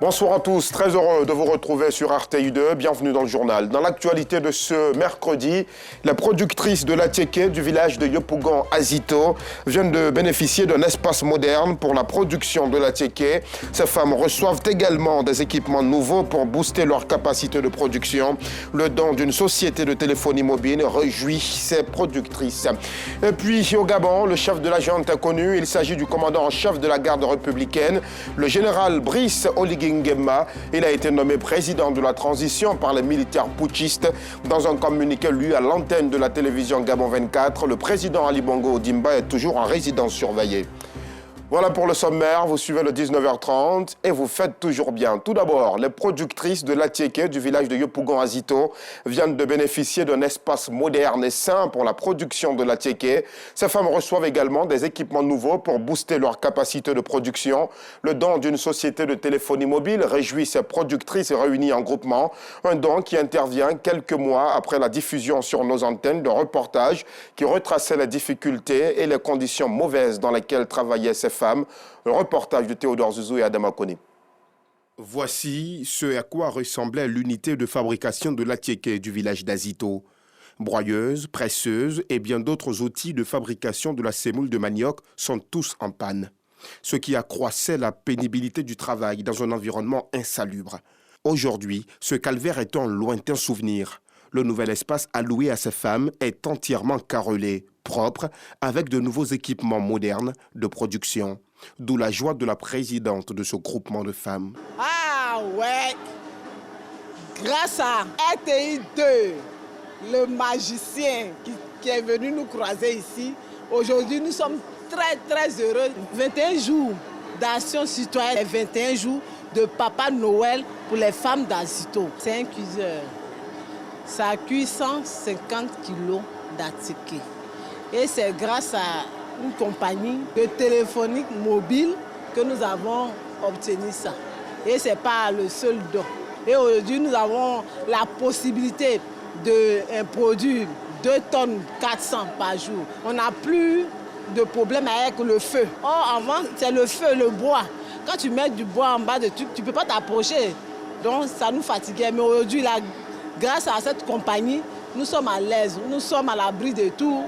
Bonsoir à tous, très heureux de vous retrouver sur RTI2, bienvenue dans le journal. Dans l'actualité de ce mercredi, la productrice de l'Atiéké du village de Yopougon, Azito, vient de bénéficier d'un espace moderne pour la production de l'Atiéké. Ces femmes reçoivent également des équipements nouveaux pour booster leur capacité de production. Le don d'une société de téléphonie mobile réjouit ces productrices. Et puis au Gabon, le chef de la junte est connu, il s'agit du commandant en chef de la garde républicaine, le général Brice Oligui Nguema. Il a été nommé président de la transition par les militaires putschistes. Dans un communiqué lu à l'antenne de la télévision Gabon 24, le président Ali Bongo Ondimba est toujours en résidence surveillée. Voilà pour le sommaire, vous suivez le 19h30 et vous faites toujours bien. Tout d'abord, les productrices de l'Atiéké du village de Yopougon Azito viennent de bénéficier d'un espace moderne et sain pour la production de l'Atiéké. Ces femmes reçoivent également des équipements nouveaux pour booster leur capacité de production. Le don d'une société de téléphonie mobile réjouit ces productrices réunies en groupement. Un don qui intervient quelques mois après la diffusion sur nos antennes de reportages qui retraçaient les difficultés et les conditions mauvaises dans lesquelles travaillaient ces femmes. Le reportage de Théodore Zouzou et Adama Koni. Voici ce à quoi ressemblait l'unité de fabrication de l'Atiéké du village d'Azito. Broyeuse, presseuse et bien d'autres outils de fabrication de la semoule de manioc sont tous en panne. Ce qui accroissait la pénibilité du travail dans un environnement insalubre. Aujourd'hui, ce calvaire est un lointain souvenir. Le nouvel espace alloué à ces femmes est entièrement carrelé, propre, avec de nouveaux équipements modernes de production. D'où la joie de la présidente de ce groupement de femmes. Ah ouais, grâce à RTI 2, le magicien qui est venu nous croiser ici, aujourd'hui nous sommes très heureux. 21 jours d'action citoyenne et 21 jours de Papa Noël pour les femmes d'Azito. C'est un cuiseur. Ça cuit 150 kilos d'Atiéké. Et c'est grâce à une compagnie de téléphonie mobile que nous avons obtenu ça. Et ce n'est pas le seul don. Et aujourd'hui, nous avons la possibilité de produire 2 tonnes 400 par jour. On n'a plus de problème avec le feu. Or, avant, c'est le feu, le bois. Quand tu mets du bois en bas de trucs, tu ne peux pas t'approcher. Donc, ça nous fatiguait. Mais aujourd'hui, grâce à cette compagnie, nous sommes à l'aise, nous sommes à l'abri de tout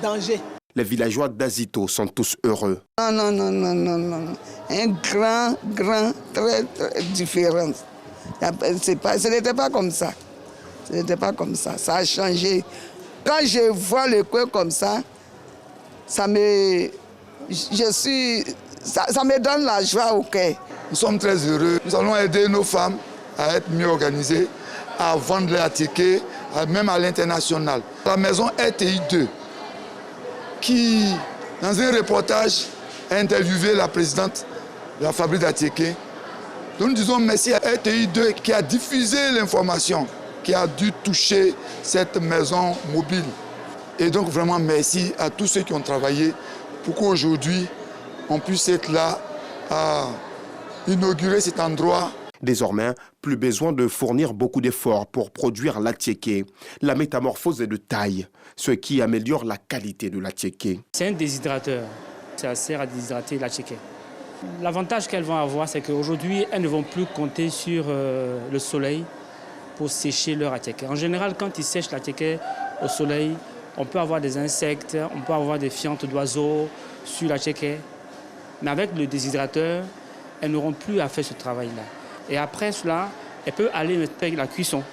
danger. Les villageois d'Azito sont tous heureux. Non. Un grand, très différent. Ce n'était pas comme ça. Ce n'était pas comme ça. Ça a changé. Quand je vois le coin comme ça, ça me donne la joie au cœur. Nous sommes très heureux. Nous allons aider nos femmes à être mieux organisées, à vendre les Atiéké, même à l'international. La maison RTI 2, qui, dans un reportage, a interviewé la présidente de la fabrique d'Atiéké. Donc nous disons merci à RTI 2 qui a diffusé l'information, qui a dû toucher cette maison mobile. Et donc vraiment merci à tous ceux qui ont travaillé pour qu'aujourd'hui, on puisse être là à inaugurer cet endroit. Désormais, plus besoin de fournir beaucoup d'efforts pour produire l'Atiéké. La métamorphose est de taille, ce qui améliore la qualité de l'Atiéké. C'est un déshydrateur. Ça sert à déshydrater l'Atiéké. L'avantage qu'elles vont avoir, c'est qu'aujourd'hui, elles ne vont plus compter sur le soleil pour sécher leur Atiéké. En général, quand ils sèchent l'Atiéké au soleil, on peut avoir des insectes, on peut avoir des fientes d'oiseaux sur l'Atiéké. Mais avec le déshydrateur, elles n'auront plus à faire ce travail-là. Et après cela, elle peut aller faire la cuisson.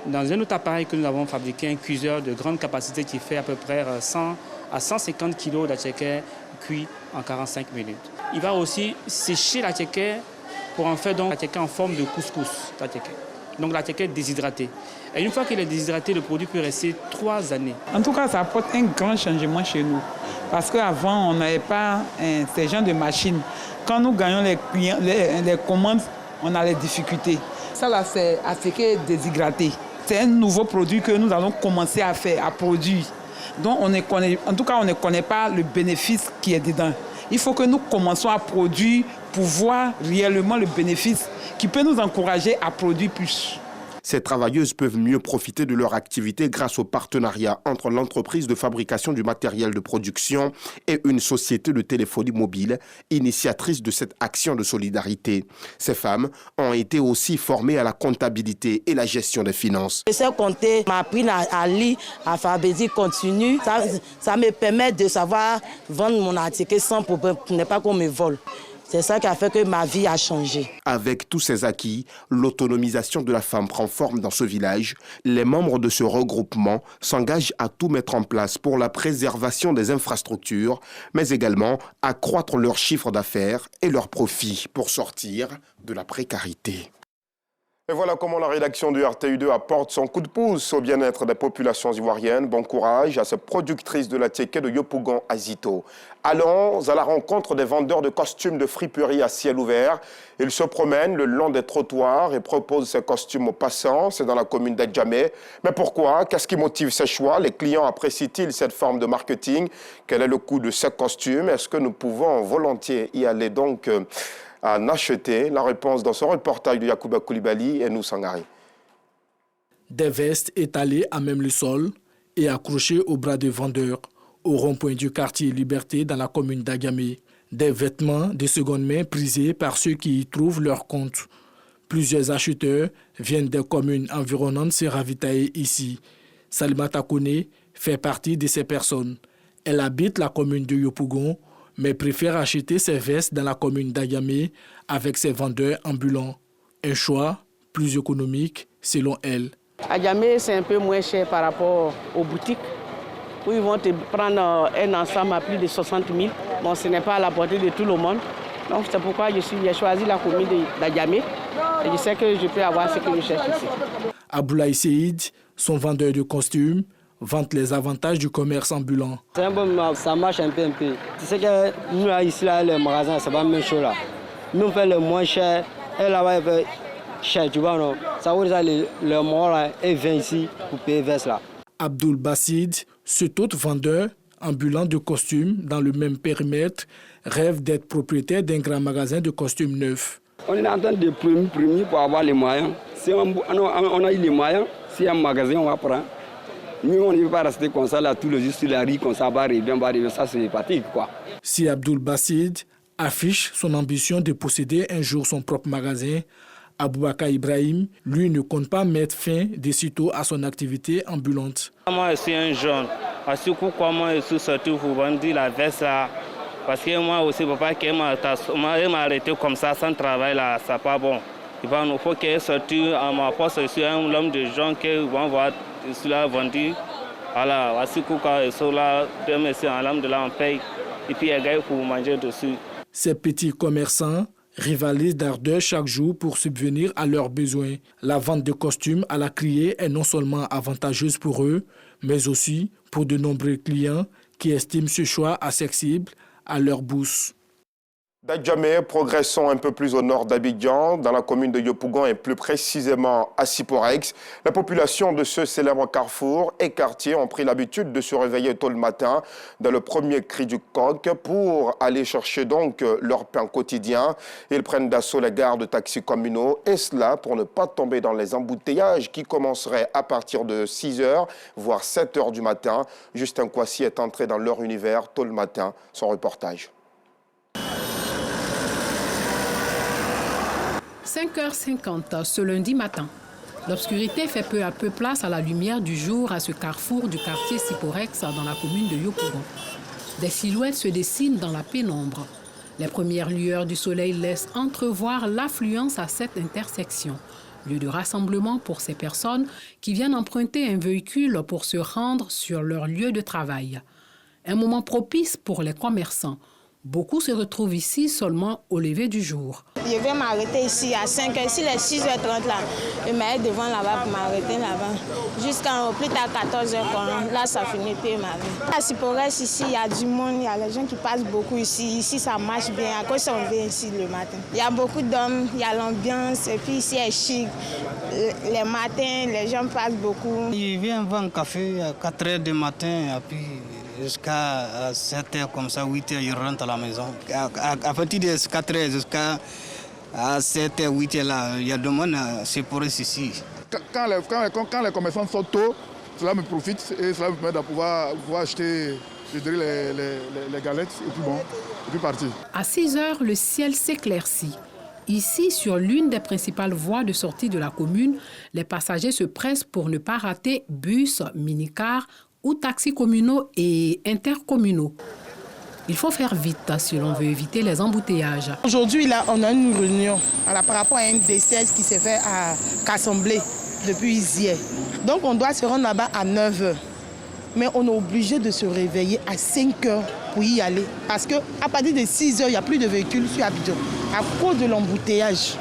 Dans un autre appareil que nous avons fabriqué, un cuiseur de grande capacité qui fait à peu près 100 à 150 kg d'Atiéké cuit en 45 minutes. Il va aussi sécher l'Atiéké pour en faire donc l'Atiéké en forme de couscous d'Atiéké. Donc l'Atiéké est déshydraté. Et une fois qu'il est déshydraté, le produit peut rester 3 années. En tout cas, ça apporte un grand changement chez nous. Parce qu'avant, on n'avait pas ces genres de machines. Quand nous gagnons les commandes, on a les difficultés. Ça là, c'est Atiéké déshydraté. C'est un nouveau produit que nous allons commencer à faire, à produire. Donc on ne connaît pas le bénéfice qui est dedans. Il faut que nous commençons à produire pour voir réellement le bénéfice qui peut nous encourager à produire plus. Ces travailleuses peuvent mieux profiter de leur activité grâce au partenariat entre l'entreprise de fabrication du matériel de production et une société de téléphonie mobile, initiatrice de cette action de solidarité. Ces femmes ont été aussi formées à la comptabilité et la gestion des finances. Je sais compter, m'a appris à lire, alphabétique continue. Ça me permet de savoir vendre mon article sans problème, pour ne pas qu'on me vole. C'est ça qui a fait que ma vie a changé. Avec tous ces acquis, l'autonomisation de la femme prend forme dans ce village. Les membres de ce regroupement s'engagent à tout mettre en place pour la préservation des infrastructures, mais également accroître leur chiffre d'affaires et leurs profits pour sortir de la précarité. Et voilà comment la rédaction du RTU2 apporte son coup de pouce au bien-être des populations ivoiriennes. Bon courage à cette productrice de la tiéké de Yopougon Azito. Allons à la rencontre des vendeurs de costumes de friperie à ciel ouvert. Ils se promènent le long des trottoirs et proposent ces costumes aux passants. C'est dans la commune d'Adjamé. Mais pourquoi? Qu'est-ce qui motive ces choix? Les clients apprécient-ils cette forme de marketing? Quel est le coût de ces costumes? Est-ce que nous pouvons volontiers y aller donc à en acheter? La réponse dans ce reportage de Yacouba Koulibaly et nous Sangari. Des vestes étalées à même le sol et accrochées au bras des vendeurs au rond-point du quartier Liberté dans la commune d'Adjamé. Des vêtements de seconde main prisés par ceux qui y trouvent leur compte. Plusieurs acheteurs viennent des communes environnantes se ravitailler ici. Salimata Kone fait partie de ces personnes. Elle habite la commune de Yopougon, mais préfère acheter ses vestes dans la commune d'Adjamé avec ses vendeurs ambulants. Un choix plus économique selon elle. Adjamé, c'est un peu moins cher par rapport aux boutiques où ils vont te prendre un ensemble à plus de 60 000. Bon, ce n'est pas à la portée de tout le monde. Donc c'est pourquoi j'ai choisi la commune d'Adjamé et je sais que je peux avoir ce que je cherche ici. Aboulaye Seïd, son vendeur de costumes, vante les avantages du commerce ambulant. C'est un peu, ça marche un peu. Tu sais que nous, là, ici, là, le magasin, c'est pas la même chose. Là. Nous, on fait le moins cher, et là-bas, il fait cher, tu vois, non? Ça veut dire le moins, là, il vient ici pour payer veste, là. Abdoul Bassid, cet autre vendeur ambulant de costumes dans le même périmètre, rêve d'être propriétaire d'un grand magasin de costumes neufs. On est en train de primer pour avoir les moyens. Si on a eu les moyens, si un magasin, on va prendre. Nous, on ne peut pas rester comme ça, là, tout le jour sur la rue, comme ça, va arriver, ça, c'est pratique, quoi. Si Abdoul Bassid affiche son ambition de posséder un jour son propre magasin, Aboubakar Ibrahim, lui, ne compte pas mettre fin de sitôt à son activité ambulante. Moi, je suis un jeune. Parce que comment je suis sorti pour vendre la veste là. Parce que moi aussi, papa, qui m'a arrêté comme ça, sans travail, là, c'est pas bon. Il faut qu'il ait sorti à ma poste. Je suis un homme de gens qui vont voir cela vendu. Voilà, voici pourquoi ils sont là, deux messieurs en lame de là, on paye. Et puis, il y a pour manger dessus. Ces petits commerçants rivalisent d'ardeur chaque jour pour subvenir à leurs besoins. La vente de costumes à la criée est non seulement avantageuse pour eux, mais aussi pour de nombreux clients qui estiment ce choix accessible à leur bourse. D'Adjamé, progressons un peu plus au nord d'Abidjan, dans la commune de Yopougon et plus précisément à Siporex. La population de ce célèbre carrefour et quartier ont pris l'habitude de se réveiller tôt le matin dans le premier cri du coq pour aller chercher donc leur pain quotidien. Ils prennent d'assaut les gares de taxis communaux et cela pour ne pas tomber dans les embouteillages qui commenceraient à partir de 6h voire 7h du matin. Justin Kouassi est entré dans leur univers tôt le matin. Son reportage. 5h50 ce lundi matin. L'obscurité fait peu à peu place à la lumière du jour à ce carrefour du quartier Siporex dans la commune de Yopougon. Des silhouettes se dessinent dans la pénombre. Les premières lueurs du soleil laissent entrevoir l'affluence à cette intersection, lieu de rassemblement pour ces personnes qui viennent emprunter un véhicule pour se rendre sur leur lieu de travail. Un moment propice pour les commerçants. Beaucoup se retrouvent ici seulement au lever du jour. Je vais m'arrêter ici à 5h, ici les 6h30 là. Je m'arrête devant là-bas pour m'arrêter là-bas. Jusqu'à plus tard 14h, là ça finit plus ma vie. À Siporex ici, il y a du monde, il y a les gens qui passent beaucoup ici. Ici ça marche bien, à cause on vient ici le matin. Il y a beaucoup d'hommes, il y a l'ambiance, et puis ici est chic. Les matins, les gens passent beaucoup. Je viens vendre café à 4h du matin, et puis jusqu'à 7h comme ça, 8h, je rentre à la maison. À partir de 4h jusqu'à 7h, 8h, là, il y a des monde à Siporex ici. quand les commerçants sortent tôt, cela me profite et cela me permet de pouvoir acheter les galettes et puis partir. À 6 heures, le ciel s'éclaircit. Ici, sur l'une des principales voies de sortie de la commune, les passagers se pressent pour ne pas rater bus, minicars ou taxis communaux et intercommunaux. Il faut faire vite si l'on veut éviter les embouteillages. Aujourd'hui, là, on a une réunion par rapport à un décès qui s'est fait à Cassemblé depuis hier. Donc, on doit se rendre là-bas à 9h. Mais on est obligé de se réveiller à 5h pour y aller. Parce qu'à partir de 6h, il n'y a plus de véhicules sur Abidjan. À cause de l'embouteillage.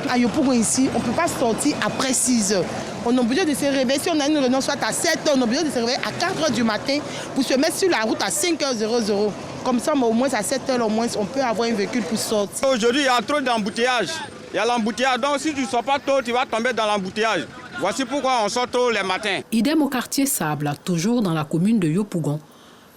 À Yopougon ici, on ne peut pas sortir après 6h. On est obligé de se réveiller. Si on a une réunion soit à 7h, on est obligé de se réveiller à 4h du matin pour se mettre sur la route à 5h00. Comme ça, au moins à 7h, au moins, on peut avoir un véhicule pour sortir. Aujourd'hui, il y a trop d'embouteillages. Il y a l'embouteillage. Donc, si tu ne sors pas tôt, tu vas tomber dans l'embouteillage. Voici pourquoi on sort tôt les matins. Idem au quartier Sable, toujours dans la commune de Yopougon.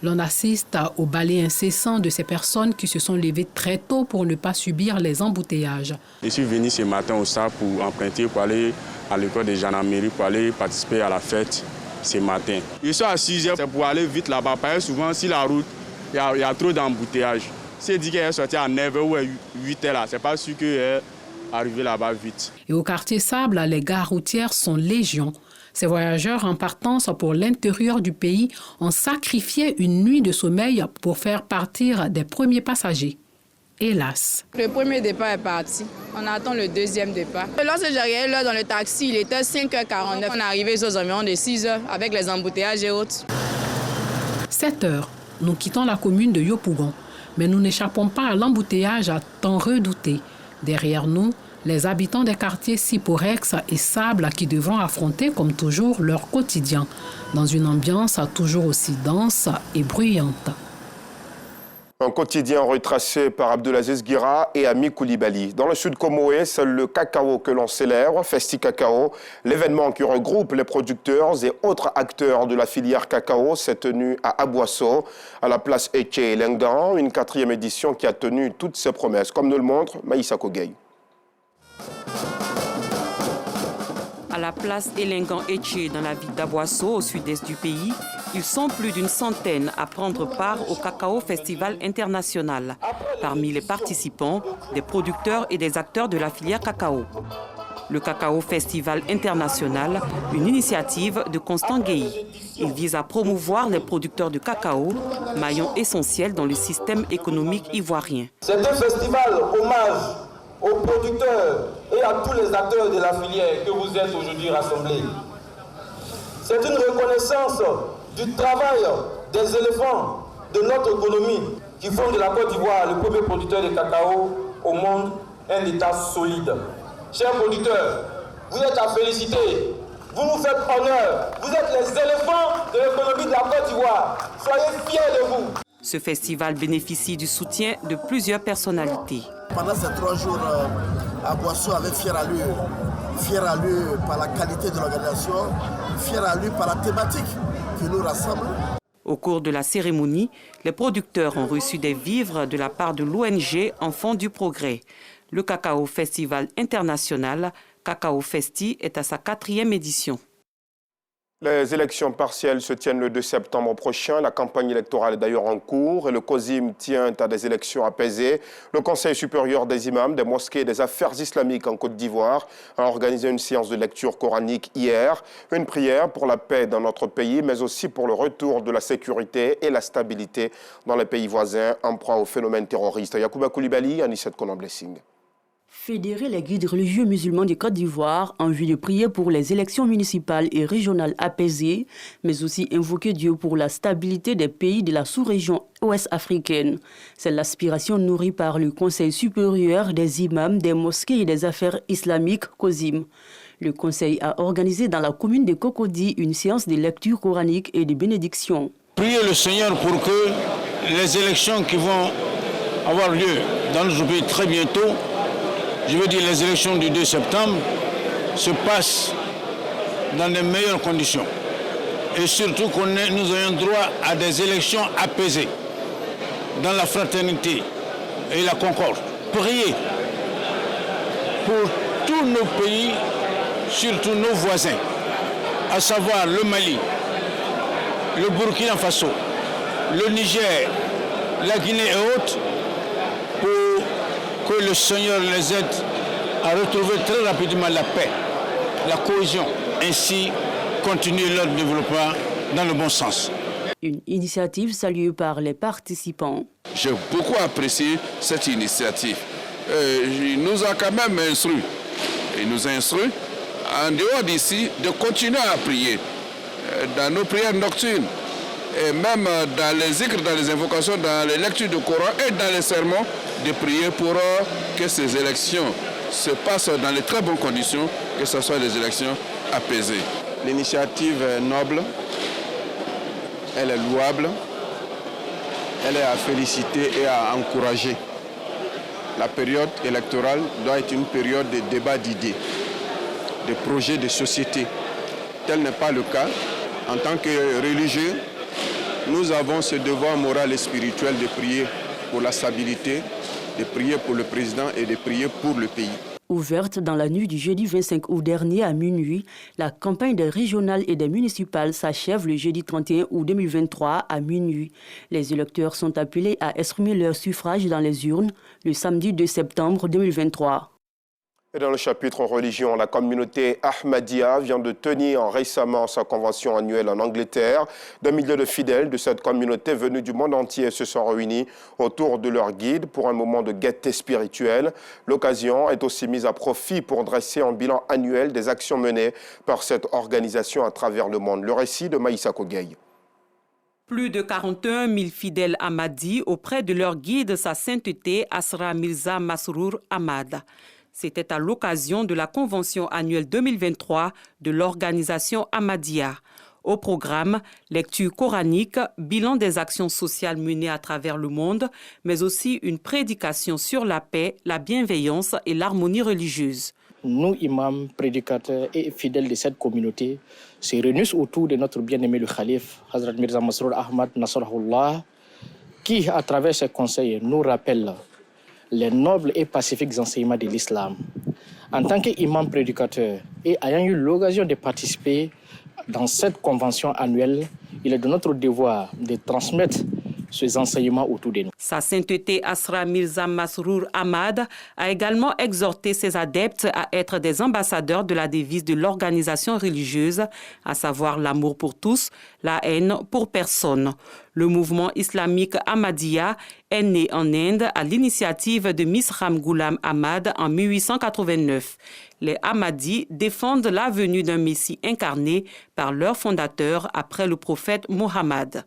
L'on assiste au balai incessant de ces personnes qui se sont levées très tôt pour ne pas subir les embouteillages. Je suis venu ce matin au Sable pour emprunter, pour aller à l'école de gendarmerie, pour aller participer à la fête ce matin. Je suis à 6h, c'est pour aller vite là-bas. Parce que souvent, si la route, il y a trop d'embouteillages. Si elle dit qu'elle est sortie à 9h ou à 8h, là, c'est pas sûr qu'elle est arrivée là-bas vite. Et au quartier Sable, les gares routières sont légion. Ces voyageurs en partance pour l'intérieur du pays ont sacrifié une nuit de sommeil pour faire partir des premiers passagers. Hélas. Le premier départ est parti. On attend le deuxième départ. Lorsque j'arrivais là dans le taxi, il était 5h49. On est arrivé aux environs de 6h avec les embouteillages et autres. 7h, nous quittons la commune de Yopougon. Mais nous n'échappons pas à l'embouteillage tant redouté. Derrière nous, les habitants des quartiers Siporex et Sable qui devront affronter comme toujours leur quotidien, dans une ambiance toujours aussi dense et bruyante. Un quotidien retracé par Abdelaziz Guira et Ami Koulibaly. Dans le sud Comoé, c'est le cacao que l'on célèbre, Festi Cacao. L'événement qui regroupe les producteurs et autres acteurs de la filière cacao s'est tenu à Aboisseau, à la place Eché Lengan, une 4e édition qui a tenu toutes ses promesses, comme nous le montre Maïssa Kogay. À la place Elengan-Eché dans la ville d'Aboisseau, au sud-est du pays, ils sont plus d'une centaine à prendre part au Cacao Festival International. Parmi les participants, des producteurs et des acteurs de la filière cacao. Le Cacao Festival International, une initiative de Constant Guéhi. Il vise à promouvoir les producteurs de cacao, maillon essentiel dans le système économique ivoirien. C'est un festival hommage aux producteurs et à tous les acteurs de la filière que vous êtes aujourd'hui rassemblés. C'est une reconnaissance du travail des éléphants de notre économie qui font de la Côte d'Ivoire le premier producteur de cacao au monde, un État solide. Chers producteurs, vous êtes à féliciter. Vous nous faites honneur. Vous êtes les éléphants de l'économie de la Côte d'Ivoire. Soyez fiers de vous. Ce festival bénéficie du soutien de plusieurs personnalités. Pendant ces 3 jours, Aboisseau avait fier à lui par la qualité de l'organisation, fier à lui par la thématique qui nous rassemble. Au cours de la cérémonie, les producteurs ont reçu des vivres de la part de l'ONG Enfants du Progrès. Le Cacao Festival International, Cacao Festi, est à sa 4e édition. Les élections partielles se tiennent le 2 septembre prochain. La campagne électorale est d'ailleurs en cours et le COSIM tient à des élections apaisées. Le Conseil supérieur des imams, des mosquées et des affaires islamiques en Côte d'Ivoire a organisé une séance de lecture coranique hier. Une prière pour la paix dans notre pays, mais aussi pour le retour de la sécurité et la stabilité dans les pays voisins en proie au phénomène terroriste. Yacouba Koulibaly, Anisset Konan Blessing. Fédérer les guides religieux musulmans du Côte d'Ivoire en vue de prier pour les élections municipales et régionales apaisées, mais aussi invoquer Dieu pour la stabilité des pays de la sous-région ouest africaine. C'est l'aspiration nourrie par le Conseil supérieur des imams, des mosquées et des affaires islamiques, COSIM. Le Conseil a organisé dans la commune de Cocody une séance de lecture coranique et de bénédiction. Priez le Seigneur pour que les élections qui vont avoir lieu dans notre pays très bientôt, je veux dire les élections du 2 septembre, se passent dans les meilleures conditions. Et surtout que nous ayons droit à des élections apaisées, dans la fraternité et la concorde. Priez pour tous nos pays surtout nos voisins, à savoir le Mali, le Burkina Faso, le Niger, la Guinée et autres, pour que le Seigneur les aide à retrouver très rapidement la paix, la cohésion, ainsi continuer leur développement dans le bon sens. Une initiative saluée par les participants. J'ai beaucoup apprécié cette initiative. Il nous a quand même instruit. Il nous a instruit, en dehors d'ici, de continuer à prier dans nos prières nocturnes. Et même dans les zikrs, dans les invocations, dans les lectures du Coran et dans les sermons, de prier pour que ces élections se passent dans de très bonnes conditions, que ce soit des élections apaisées. L'initiative est noble, elle est louable, elle est à féliciter et à encourager. La période électorale doit être une période de débat d'idées, de projets de société. Tel n'est pas le cas. En tant que religieux, nous avons ce devoir moral et spirituel de prier pour la stabilité, de prier pour le président et de prier pour le pays. Ouverte dans la nuit du jeudi 25 août dernier à minuit, la campagne des régionales et des municipales s'achève le jeudi 31 août 2023 à minuit. Les électeurs sont appelés à exprimer leur suffrage dans les urnes le samedi 2 septembre 2023. Et dans le chapitre religion, la communauté Ahmadiyya vient de tenir récemment sa convention annuelle en Angleterre. Des milliers de fidèles de cette communauté venus du monde entier se sont réunis autour de leur guide pour un moment de gaieté spirituelle. L'occasion est aussi mise à profit pour dresser un bilan annuel des actions menées par cette organisation à travers le monde. Le récit de Maïssa Kogei. Plus de 41 000 fidèles Ahmadis auprès de leur guide, sa sainteté Asra Mirza Masrour Ahmad. C'était à l'occasion de la convention annuelle 2023 de l'organisation Ahmadiyya. Au programme, lecture coranique, bilan des actions sociales menées à travers le monde, mais aussi une prédication sur la paix, la bienveillance et l'harmonie religieuse. Nous, imams, prédicateurs et fidèles de cette communauté, se réunissent autour de notre bien-aimé le Khalif, Hazrat Mirza Masrour Ahmad Nasrahullah, qui, à travers ses conseils, nous rappelle les nobles et pacifiques enseignements de l'islam. En tant qu'imam prédicateur et ayant eu l'occasion de participer dans cette convention annuelle, il est de notre devoir de transmettre ces enseignements autour de nous. Sa sainteté Asra Mirza Masrour Ahmad a également exhorté ses adeptes à être des ambassadeurs de la devise de l'organisation religieuse, à savoir l'amour pour tous, la haine pour personne. Le mouvement islamique Ahmadiyya est né en Inde à l'initiative de Misram Ghulam Ahmad en 1889. Les Ahmadis défendent la venue d'un Messie incarné par leur fondateur après le prophète Mohammed.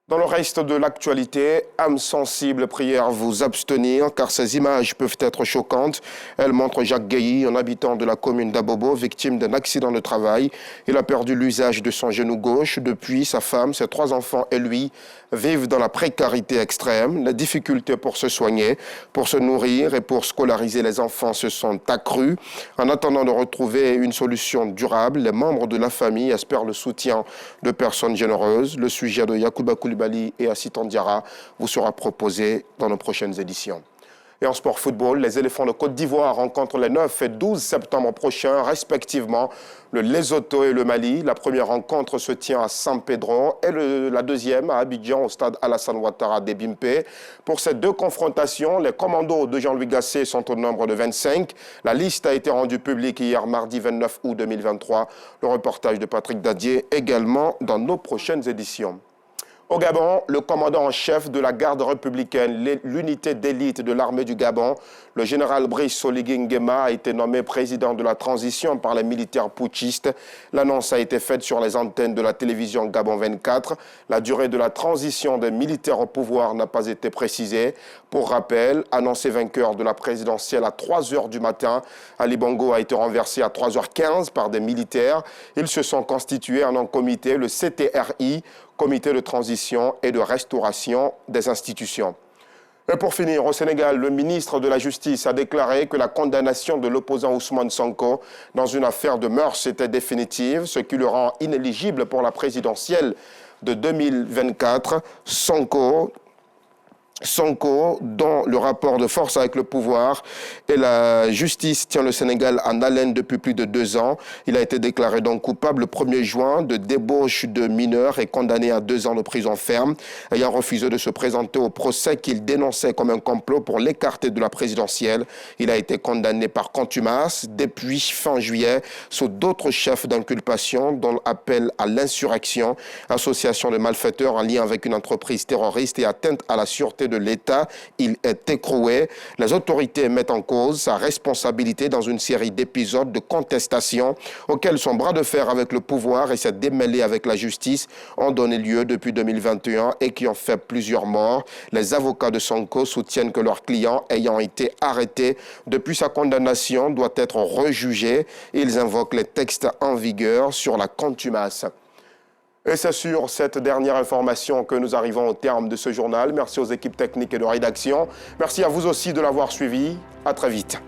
Dans le reste de l'actualité, âme sensible, prière vous abstenir car ces images peuvent être choquantes. Elles montrent Jacques Guéhi, un habitant de la commune d'Abobo, victime d'un accident de travail. Il a perdu l'usage de son genou gauche. Depuis, sa femme, ses 3 enfants et lui vivent dans la précarité extrême. Les difficultés pour se soigner, pour se nourrir et pour scolariser les enfants se sont accrues. En attendant de retrouver une solution durable, les membres de la famille espèrent le soutien de personnes généreuses. Le sujet de Yacouba Koulibaly et Assitan Diarra vous sera proposé dans nos prochaines éditions. Et en sport football, les éléphants de Côte d'Ivoire rencontrent les 9 et 12 septembre prochains, respectivement, le Lesotho et le Mali. La première rencontre se tient à San Pedro et la deuxième à Abidjan, au stade Alassane Ouattara d'Ebimpe. Pour ces 2 confrontations, les commandos de Jean-Louis Gasset sont au nombre de 25. La liste a été rendue publique hier, mardi 29 août 2023. Le reportage de Patrick Dadier également dans nos prochaines éditions. Au Gabon, le commandant en chef de la garde républicaine, l'unité d'élite de l'armée du Gabon, le général Brice Oligui Nguema, a été nommé président de la transition par les militaires putschistes. L'annonce a été faite sur les antennes de la télévision Gabon 24. La durée de la transition des militaires au pouvoir n'a pas été précisée. Pour rappel, annoncé vainqueur de la présidentielle à 3 h du matin, Ali Bongo a été renversé à 3 h 15 par des militaires. Ils se sont constitués en un comité, le CTRI, Comité de transition et de restauration des institutions. Et pour finir, au Sénégal, le ministre de la Justice a déclaré que la condamnation de l'opposant Ousmane Sonko dans une affaire de mœurs était définitive, ce qui le rend inéligible pour la présidentielle de 2024. Sonko Sonko, dont le rapport de force avec le pouvoir et la justice tient le Sénégal en haleine depuis plus de 2 ans. Il a été déclaré donc coupable le 1er juin de débauche de mineurs et condamné à 2 ans de prison ferme, ayant refusé de se présenter au procès qu'il dénonçait comme un complot pour l'écarter de la présidentielle. Il a été condamné par contumace depuis fin juillet sous d'autres chefs d'inculpation, dont appel à l'insurrection, association de malfaiteurs en lien avec une entreprise terroriste et atteinte à la sûreté de l'État. Il est écroué. Les autorités mettent en cause sa responsabilité dans une série d'épisodes de contestation auxquels son bras de fer avec le pouvoir et ses démêlés avec la justice ont donné lieu depuis 2021 et qui ont fait plusieurs morts. Les avocats de Sonko soutiennent que leur client ayant été arrêté depuis sa condamnation doit être rejugé. Ils invoquent les textes en vigueur sur la contumace. Et c'est sur cette dernière information que nous arrivons au terme de ce journal. Merci aux équipes techniques et de rédaction. Merci à vous aussi de l'avoir suivi. À très vite.